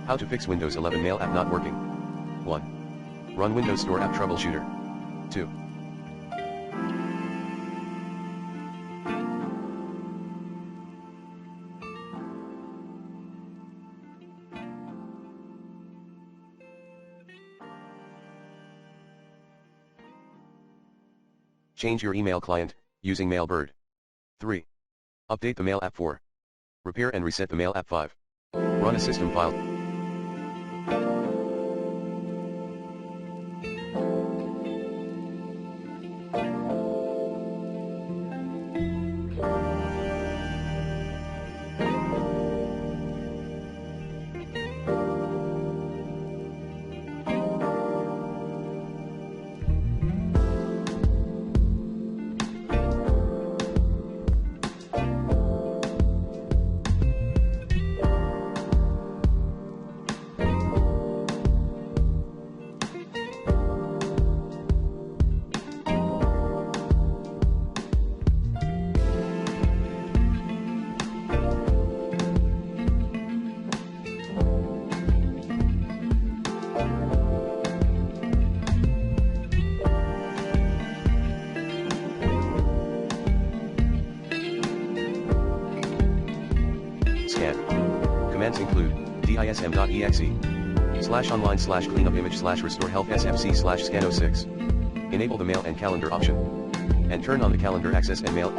How to fix Windows 11 Mail app not working. 1. Run Windows Store app troubleshooter. 2. Change your email client, using Mailbird. 3. Update the Mail app. 4. Repair and reset the Mail app. 5. Run a system file. Scan. Commands include dism.exe/online/cleanupimage/restore health sfc/scan06. Enable the mail and calendar option. And turn on the calendar access and mail.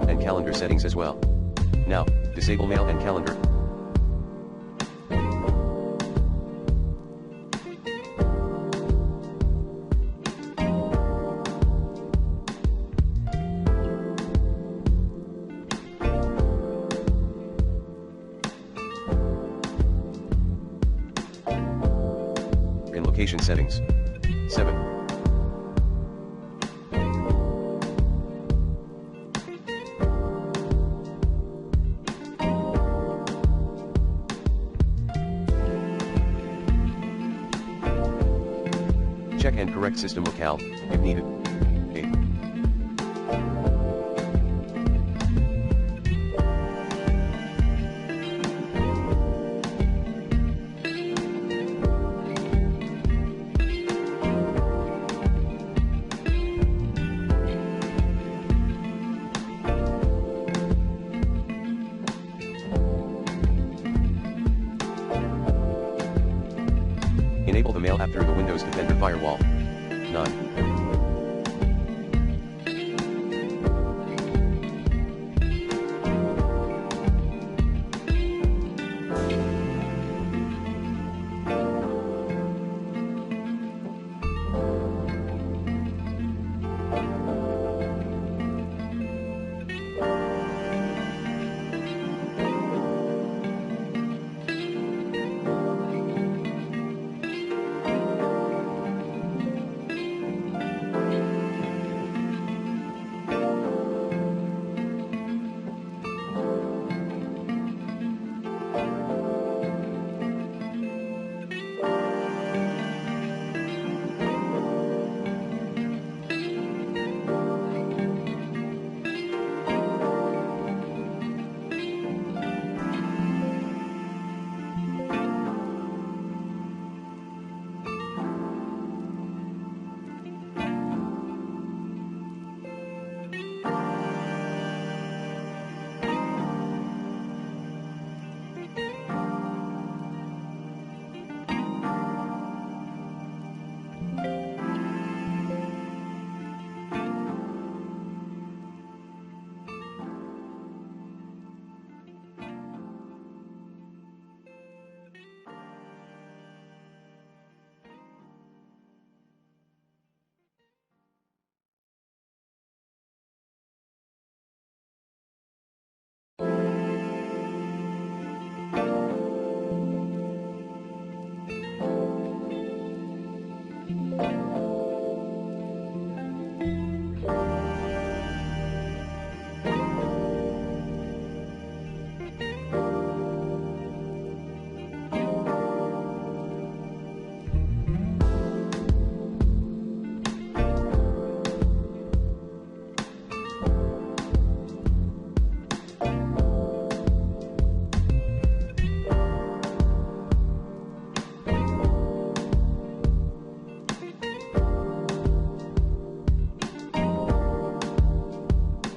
And calendar settings as well. Now, disable mail and calendar. In location settings. 7. Check and correct system locale, if needed. 8. Enable the mail app through the Windows Defender firewall. 9.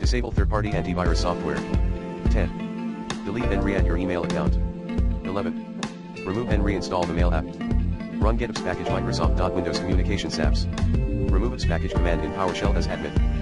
Disable third-party antivirus software. 10. Delete and re-add your email account. 11. Remove and reinstall the Mail app. Run GitOps package Microsoft.Windows Communications apps. Remove Ops package command in PowerShell as admin.